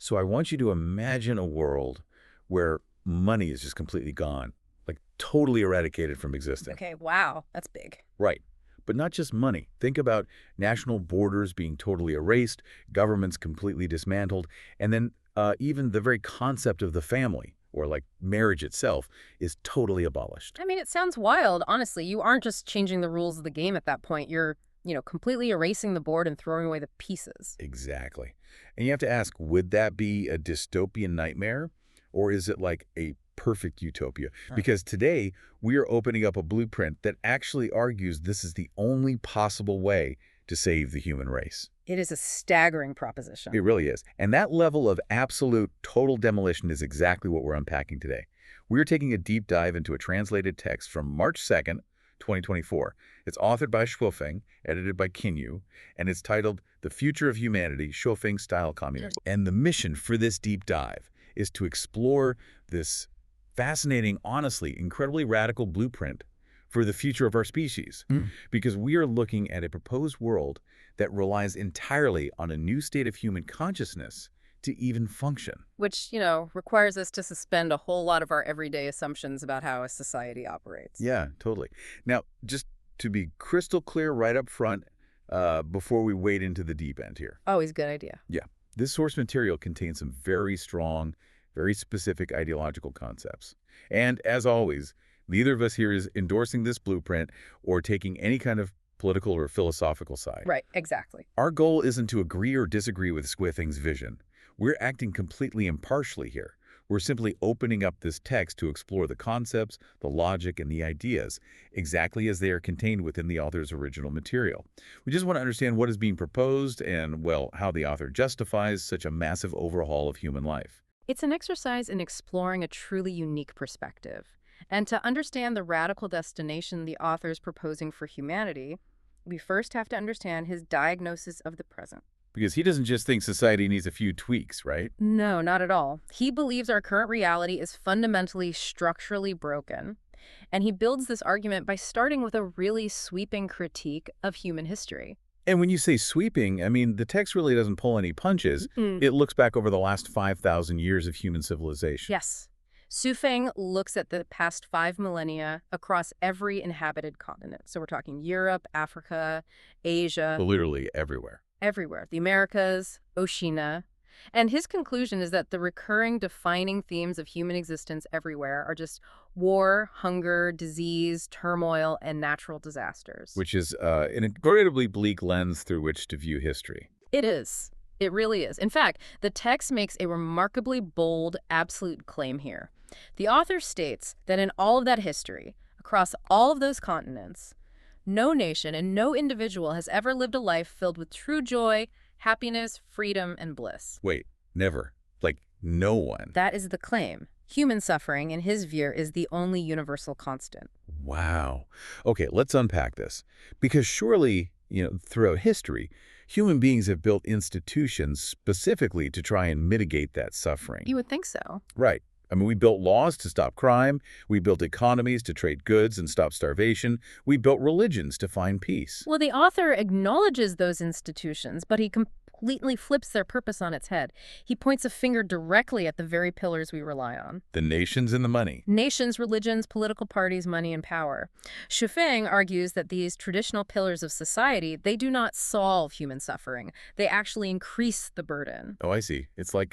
So I want you to imagine a world where money is just completely gone, like totally eradicated from existence. Okay, wow, that's big. Right. But not just money. Think about national borders being totally erased, governments completely dismantled, and then even the very concept of the family, or like marriage itself, is totally abolished. I mean, it sounds wild, honestly. You aren't just changing the rules of the game at that point. You're, completely erasing the board and throwing away the pieces. Exactly. And you have to ask, would that be a dystopian nightmare? Or is it like a perfect utopia? Because today, we are opening up a blueprint that actually argues this is the only possible way to save the human race. It is a staggering proposition. It really is. And that level of absolute total demolition is exactly what we're unpacking today. We're taking a deep dive into a translated text from March 2nd, 2024. It's authored by Shuofeng, edited by Qinyu, and it's titled The Future of Humanity, Shuofeng-Style Communism. And the mission for this deep dive is to explore this fascinating, honestly, incredibly radical blueprint for the future of our species. Because we are looking at a proposed world that relies entirely on a new state of human consciousness to even function. Which, requires us to suspend a whole lot of our everyday assumptions about how a society operates. Yeah, totally. Now, just to be crystal clear right up front, before we wade into the deep end here. Always a good idea. Yeah. This source material contains some very strong, very specific ideological concepts. And as always, neither of us here is endorsing this blueprint or taking any kind of political or philosophical side. Right, exactly. Our goal isn't to agree or disagree with Squithing's vision. We're acting completely impartially here. We're simply opening up this text to explore the concepts, the logic, and the ideas, exactly as they are contained within the author's original material. We just want to understand what is being proposed and, well, how the author justifies such a massive overhaul of human life. It's an exercise in exploring a truly unique perspective. And to understand the radical destination the author is proposing for humanity, we first have to understand his diagnosis of the present. Because he doesn't just think society needs a few tweaks, right? No, not at all. He believes our current reality is fundamentally structurally broken. And he builds this argument by starting with a really sweeping critique of human history. And when you say sweeping, I mean, the text really doesn't pull any punches. It looks back over the last 5,000 years of human civilization. Yes. Sufeng looks at the past 5 millennia across every inhabited continent. So we're talking Europe, Africa, Asia. Literally everywhere. Everywhere. The Americas, Oceania. And his conclusion is that the recurring defining themes of human existence everywhere are just war, hunger, disease, turmoil, and natural disasters. Which is an incredibly bleak lens through which to view history. It is. It really is. In fact, the text makes a remarkably bold, absolute claim here. The author states that in all of that history, across all of those continents, no nation and no individual has ever lived a life filled with true joy, happiness, freedom, and bliss. Wait, never. Like, no one. That is the claim. Human suffering, in his view, is the only universal constant. Wow. Okay, let's unpack this. Because surely, throughout history, human beings have built institutions specifically to try and mitigate that suffering. You would think so. Right. I mean, we built laws to stop crime. We built economies to trade goods and stop starvation. We built religions to find peace. Well, the author acknowledges those institutions, but he completely flips their purpose on its head. He points a finger directly at the very pillars we rely on. The nations and the money. Nations, religions, political parties, money, and power. Shuofeng argues that these traditional pillars of society, they do not solve human suffering. They actually increase the burden. Oh, I see. It's like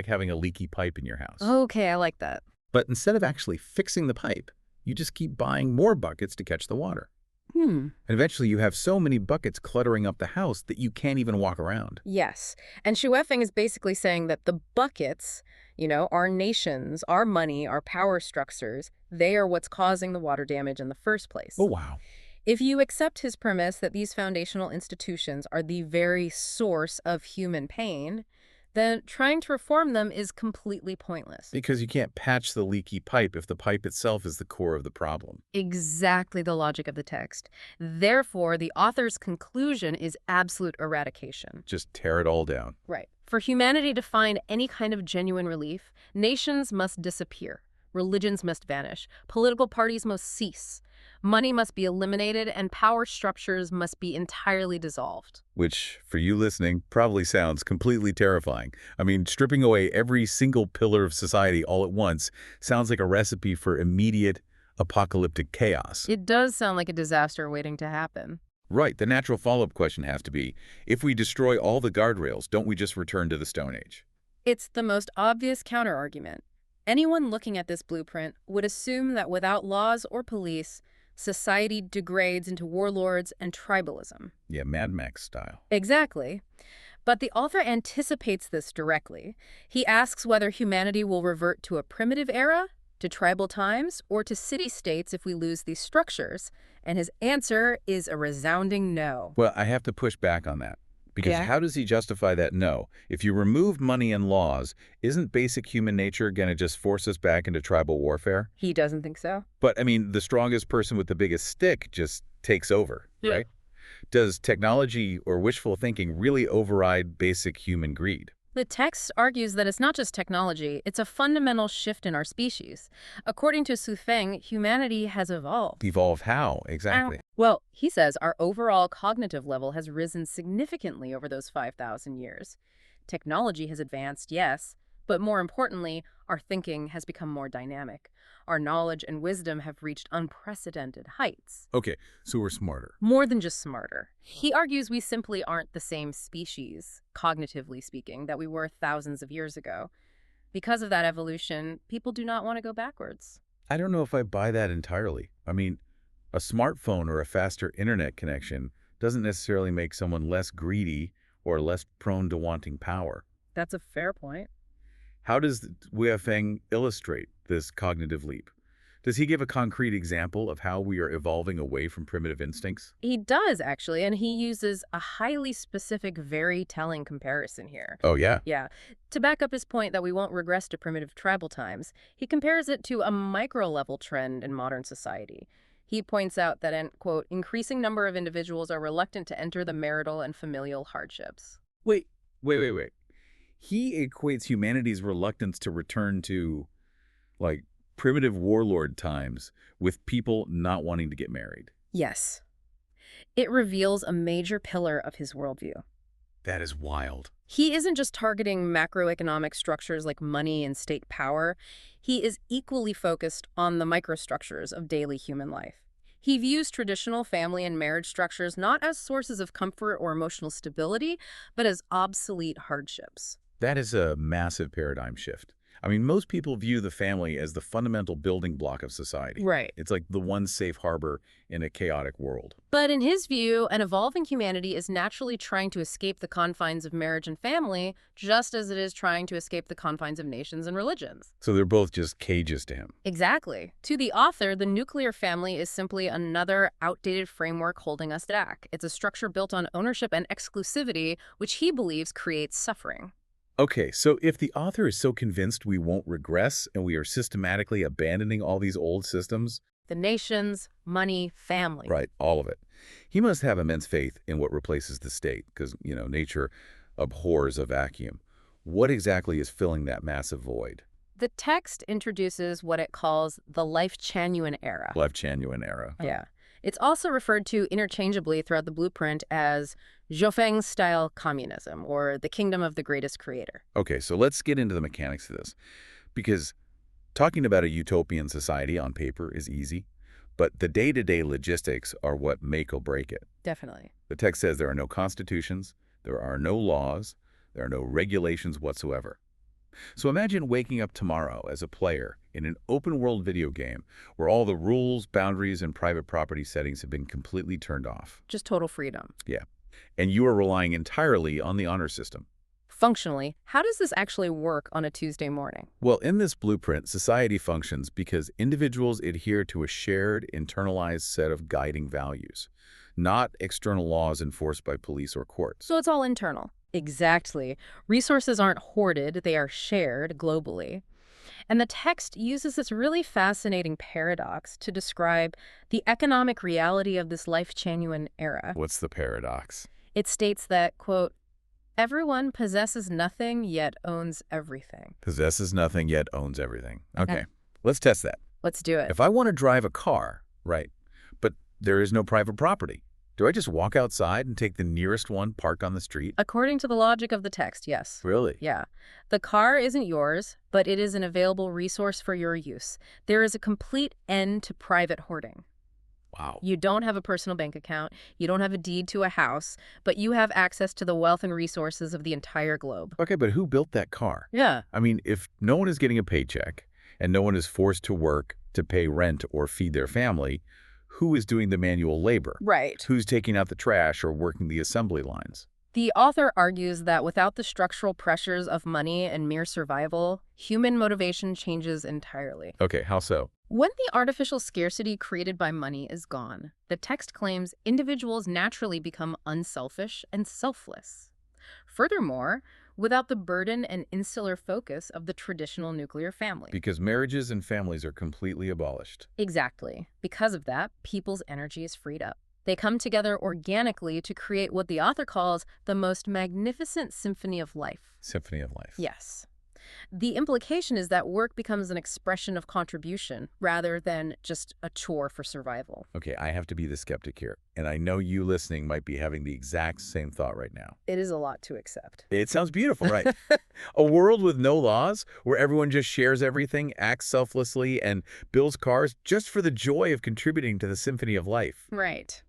having a leaky pipe in your house. Okay, I like that. But instead of actually fixing the pipe, you just keep buying more buckets to catch the water. And eventually you have so many buckets cluttering up the house that you can't even walk around. Yes. And Shuofeng is basically saying that the buckets, our nations, our money, our power structures, they are what's causing the water damage in the first place. Oh, wow. If you accept his premise that these foundational institutions are the very source of human pain, then trying to reform them is completely pointless. Because you can't patch the leaky pipe if the pipe itself is the core of the problem. Exactly the logic of the text. Therefore, the author's conclusion is absolute eradication. Just tear it all down. Right. For humanity to find any kind of genuine relief, nations must disappear. Religions must vanish. Political parties must cease. Money must be eliminated and power structures must be entirely dissolved. Which, for you listening, probably sounds completely terrifying. I mean, stripping away every single pillar of society all at once sounds like a recipe for immediate apocalyptic chaos. It does sound like a disaster waiting to happen. Right, the natural follow-up question has to be, if we destroy all the guardrails, don't we just return to the Stone Age? It's the most obvious counterargument. Anyone looking at this blueprint would assume that without laws or police, society degrades into warlords and tribalism. Yeah, Mad Max style. Exactly. But the author anticipates this directly. He asks whether humanity will revert to a primitive era, to tribal times, or to city-states if we lose these structures. And his answer is a resounding no. Well, I have to push back on that. Because Yeah? how does he justify that no? If you remove money and laws, isn't basic human nature going to just force us back into tribal warfare? He doesn't think so. But, I mean, the strongest person with the biggest stick just takes over, Yeah. right? Does technology or wishful thinking really override basic human greed? The text argues that it's not just technology, it's a fundamental shift in our species. According to Su Feng, humanity has evolved. Evolve how, exactly? Well, he says our overall cognitive level has risen significantly over those 5,000 years. Technology has advanced, yes, but more importantly, our thinking has become more dynamic. Our knowledge and wisdom have reached unprecedented heights. Okay, so we're smarter. More than just smarter. He argues we simply aren't the same species, cognitively speaking, that we were thousands of years ago. Because of that evolution, people do not want to go backwards. I don't know if I buy that entirely. I mean, a smartphone or a faster internet connection doesn't necessarily make someone less greedy or less prone to wanting power. That's a fair point. How does Wei Feng illustrate this cognitive leap? Does he give a concrete example of how we are evolving away from primitive instincts? He does, actually, and he uses a highly specific, very telling comparison here. Oh, yeah. Yeah. To back up his point that we won't regress to primitive tribal times, he compares it to a micro-level trend in modern society. He points out that an, quote, increasing number of individuals are reluctant to enter the marital and familial hardships. Wait. He equates humanity's reluctance to return to, like, primitive warlord times with people not wanting to get married. Yes. It reveals a major pillar of his worldview. That is wild. He isn't just targeting macroeconomic structures like money and state power. He is equally focused on the microstructures of daily human life. He views traditional family and marriage structures not as sources of comfort or emotional stability, but as obsolete hardships. That is a massive paradigm shift. I mean, most people view the family as the fundamental building block of society. Right. It's like the one safe harbor in a chaotic world. But in his view, an evolving humanity is naturally trying to escape the confines of marriage and family, just as it is trying to escape the confines of nations and religions. So they're both just cages to him. Exactly. To the author, the nuclear family is simply another outdated framework holding us back. It's a structure built on ownership and exclusivity, which he believes creates suffering. Okay, so if the author is so convinced we won't regress and we are systematically abandoning all these old systems, The nations, money, family. right, all of it, he must have immense faith in what replaces the state because, nature abhors a vacuum. What exactly is filling that massive void? The text introduces what it calls the Lifechanyuan era. Lifechanyuan era. Yeah. It's also referred to interchangeably throughout the blueprint as Zhofeng-style communism, or the kingdom of the greatest creator. Okay, so let's get into the mechanics of this. Because talking about a utopian society on paper is easy, but the day-to-day logistics are what make or break it. Definitely. The text says there are no constitutions, there are no laws, there are no regulations whatsoever. So imagine waking up tomorrow as a player in an open-world video game where all the rules, boundaries, and private property settings have been completely turned off. Just total freedom. Yeah. And you are relying entirely on the honor system. Functionally, how does this actually work on a Tuesday morning? Well, in this blueprint, society functions because individuals adhere to a shared, internalized set of guiding values, not external laws enforced by police or courts. So it's all internal. Exactly. Resources aren't hoarded, they are shared globally. And the text uses this really fascinating paradox to describe the economic reality of this Lifechanyuan era. What's the paradox? It states that, quote, everyone possesses nothing yet owns everything. Possesses nothing yet owns everything. Okay, let's test that. Let's do it. If I want to drive a car, right, there is no private property. Do I just walk outside and take the nearest one parked on the street? According to the logic of the text, yes. Really? Yeah. The car isn't yours, but it is an available resource for your use. There is a complete end to private hoarding. Wow. You don't have a personal bank account, you don't have a deed to a house, but you have access to the wealth and resources of the entire globe. Okay, but who built that car? Yeah. I mean, if no one is getting a paycheck and no one is forced to work to pay rent or feed their family, who is doing the manual labor? Right. Who's taking out the trash or working the assembly lines? The author argues that without the structural pressures of money and mere survival, human motivation changes entirely. Okay, how so? When the artificial scarcity created by money is gone, the text claims individuals naturally become unselfish and selfless. Furthermore, without the burden and insular focus of the traditional nuclear family. Because marriages and families are completely abolished. Exactly. Because of that, people's energy is freed up. They come together organically to create what the author calls the most magnificent symphony of life. Symphony of life. Yes. The implication is that work becomes an expression of contribution rather than just a chore for survival. Okay, I have to be the skeptic here, and I know you listening might be having the exact same thought right now. It is a lot to accept. It sounds beautiful, right? A world with no laws, where everyone just shares everything, acts selflessly, and builds cars just for the joy of contributing to the symphony of life. Right.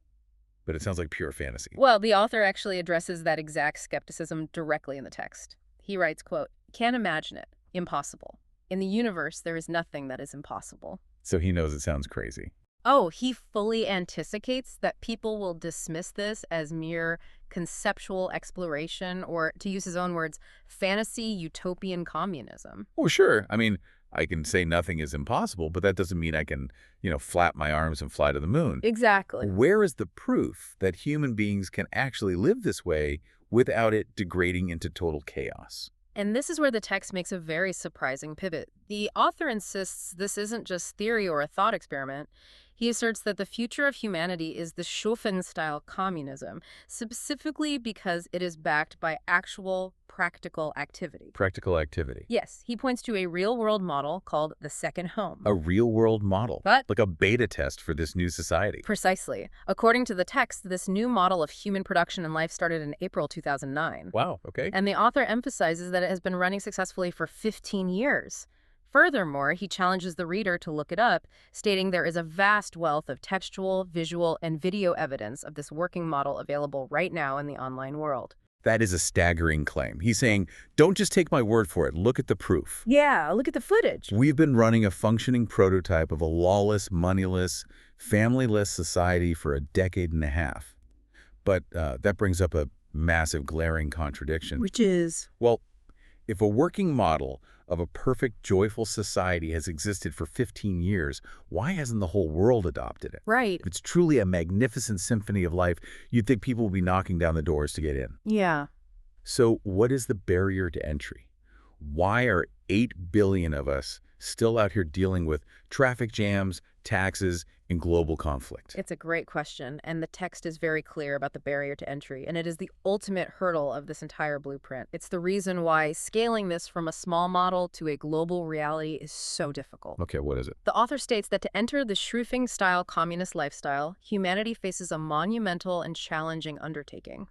But it sounds like pure fantasy. Well, the author actually addresses that exact skepticism directly in the text. He writes, quote, "Can't imagine it. Impossible. In the universe, there is nothing that is impossible." So he knows it sounds crazy. Oh, he fully anticipates that people will dismiss this as mere conceptual exploration or, to use his own words, fantasy utopian communism. Oh, sure. I mean, I can say nothing is impossible, but that doesn't mean I can, flap my arms and fly to the moon. Exactly. Where is the proof that human beings can actually live this way without it degrading into total chaos? And this is where the text makes a very surprising pivot. The author insists this isn't just theory or a thought experiment. He asserts that the future of humanity is the Schoffen-style communism, specifically because it is backed by actual practical activity. Practical activity. Yes, he points to a real-world model called the second home. A real-world model. But like a beta test for this new society. Precisely. According to the text, this new model of human production and life started in April 2009. Wow, okay. And the author emphasizes that it has been running successfully for 15 years. Furthermore, he challenges the reader to look it up, stating there is a vast wealth of textual, visual, and video evidence of this working model available right now in the online world. That is a staggering claim. He's saying, don't just take my word for it, look at the proof. Yeah, look at the footage. We've been running a functioning prototype of a lawless, moneyless, familyless society for a decade and a half. But that brings up a massive, glaring contradiction. Which is? Well, if a working model of a perfect, joyful society has existed for 15 years, why hasn't the whole world adopted it? Right. If it's truly a magnificent symphony of life, you'd think people would be knocking down the doors to get in. Yeah. So what is the barrier to entry? Why are 8 billion of us still out here dealing with traffic jams, taxes, and global conflict? It's a great question, and the text is very clear about the barrier to entry, and it is the ultimate hurdle of this entire blueprint. It's the reason why scaling this from a small model to a global reality is so difficult. Okay, what is it? The author states that to enter the Schröfing-style communist lifestyle, humanity faces a monumental and challenging undertaking.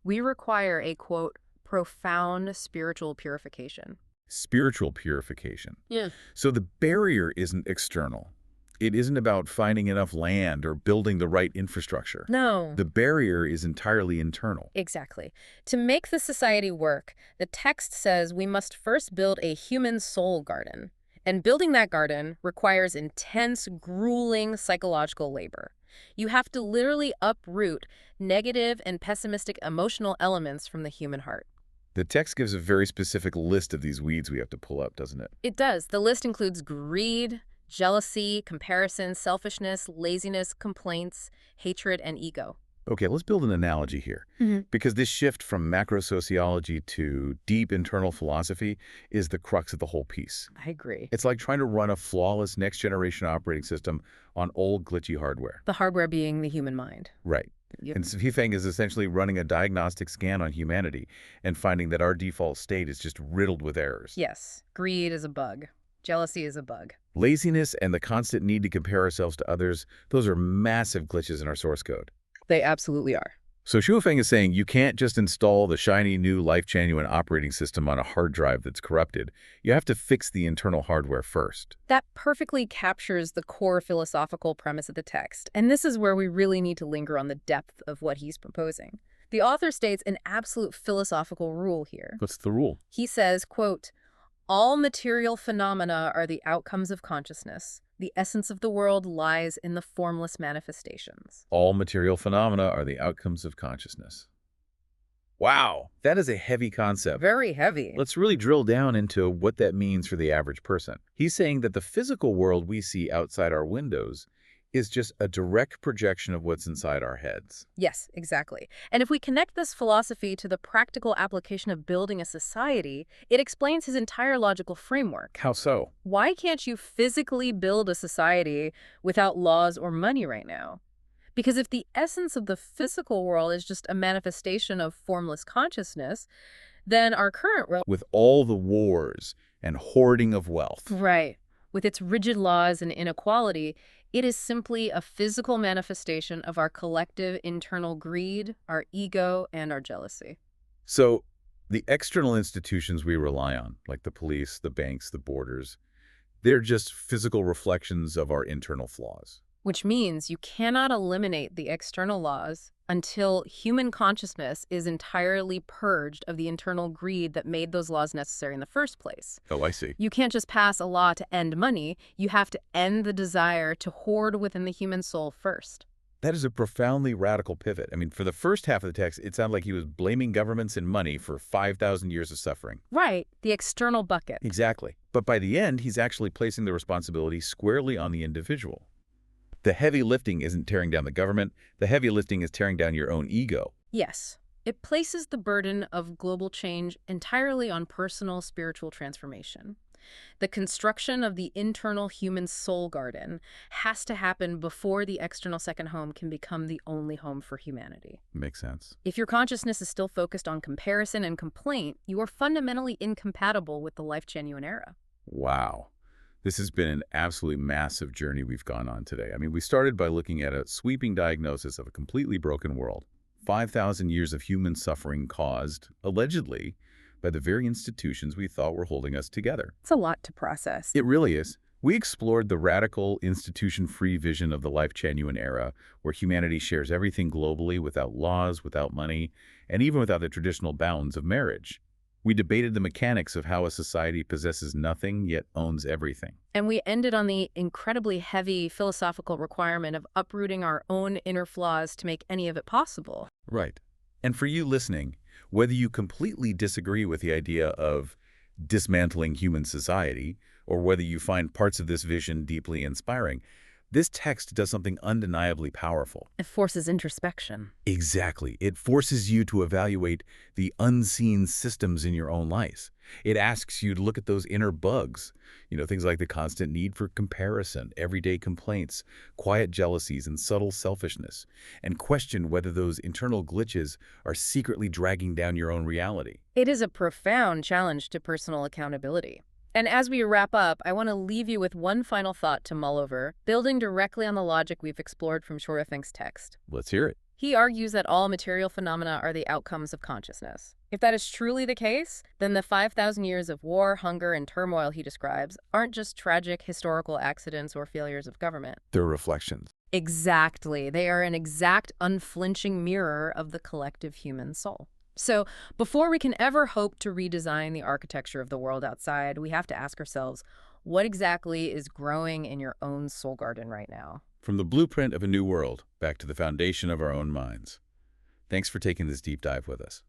We require a, quote, profound spiritual purification. Spiritual purification. Yeah. So the barrier isn't external. It isn't about finding enough land or building the right infrastructure. No. The barrier is entirely internal. Exactly. To make the society work, the text says we must first build a human soul garden. And building that garden requires intense, grueling psychological labor. You have to literally uproot negative and pessimistic emotional elements from the human heart. The text gives a very specific list of these weeds we have to pull up, doesn't it? It does. The list includes greed, jealousy, comparison, selfishness, laziness, complaints, hatred, and ego. Okay, let's build an analogy here. Because this shift from macro sociology to deep internal philosophy is the crux of the whole piece. I agree. It's like trying to run a flawless next-generation operating system on old, glitchy hardware. The hardware being the human mind. Right. Yep. And Xifeng is essentially running a diagnostic scan on humanity and finding that our default state is just riddled with errors. Yes, greed is a bug. Jealousy is a bug. Laziness and the constant need to compare ourselves to others, those are massive glitches in our source code. They absolutely are. So Shuofeng is saying you can't just install the shiny new Lifechanyuan operating system on a hard drive that's corrupted. You have to fix the internal hardware first. That perfectly captures the core philosophical premise of the text, and this is where we really need to linger on the depth of what he's proposing. The author states an absolute philosophical rule here. What's the rule? He says, quote, "All material phenomena are the outcomes of consciousness. The essence of the world lies in the formless manifestations." All material phenomena are the outcomes of consciousness. Wow, that is a heavy concept. Very heavy. Let's really drill down into what that means for the average person. He's saying that the physical world we see outside our windows is just a direct projection of what's inside our heads. Yes, exactly. And if we connect this philosophy to the practical application of building a society, it explains his entire logical framework. How so? Why can't you physically build a society without laws or money right now? Because if the essence of the physical world is just a manifestation of formless consciousness, then our current world, With all the wars and hoarding of wealth. right, with its rigid laws and inequality, it is simply a physical manifestation of our collective internal greed, our ego, and our jealousy. So the external institutions we rely on, like the police, the banks, the borders, they're just physical reflections of our internal flaws. Which means you cannot eliminate the external laws until human consciousness is entirely purged of the internal greed that made those laws necessary in the first place. Oh, I see. You can't just pass a law to end money. You have to end the desire to hoard within the human soul first. That is a profoundly radical pivot. I mean, for the first half of the text, it sounded like he was blaming governments and money for 5,000 years of suffering. Right, the external bucket. Exactly. But by the end, he's actually placing the responsibility squarely on the individual. The heavy lifting isn't tearing down the government. The heavy lifting is tearing down your own ego. Yes, it places the burden of global change entirely on personal spiritual transformation. The construction of the internal human soul garden has to happen before the external second home can become the only home for humanity. Makes sense. If your consciousness is still focused on comparison and complaint, you are fundamentally incompatible with the Lifechanyuan era. Wow. This has been an absolutely massive journey we've gone on today. I mean, we started by looking at a sweeping diagnosis of a completely broken world. 5,000 years of human suffering caused, allegedly, by the very institutions we thought were holding us together. It's a lot to process. It really is. We explored the radical, institution-free vision of the Lifechanyuan era, where humanity shares everything globally without laws, without money, and even without the traditional bounds of marriage. We debated the mechanics of how a society possesses nothing yet owns everything. And we ended on the incredibly heavy philosophical requirement of uprooting our own inner flaws to make any of it possible. Right. And for you listening, whether you completely disagree with the idea of dismantling human society, or whether you find parts of this vision deeply inspiring, this text does something undeniably powerful. It forces introspection. Exactly. It forces you to evaluate the unseen systems in your own life. It asks you to look at those inner bugs, things like the constant need for comparison, everyday complaints, quiet jealousies, and subtle selfishness, and question whether those internal glitches are secretly dragging down your own reality. It is a profound challenge to personal accountability. And as we wrap up, I want to leave you with one final thought to mull over, building directly on the logic we've explored from Shuofeng's text. Let's hear it. He argues that all material phenomena are the outcomes of consciousness. If that is truly the case, then the 5,000 years of war, hunger, and turmoil he describes aren't just tragic historical accidents or failures of government. They're reflections. Exactly. They are an exact, unflinching mirror of the collective human soul. So before we can ever hope to redesign the architecture of the world outside, we have to ask ourselves, what exactly is growing in your own soul garden right now? From the blueprint of a new world back to the foundation of our own minds. Thanks for taking this deep dive with us.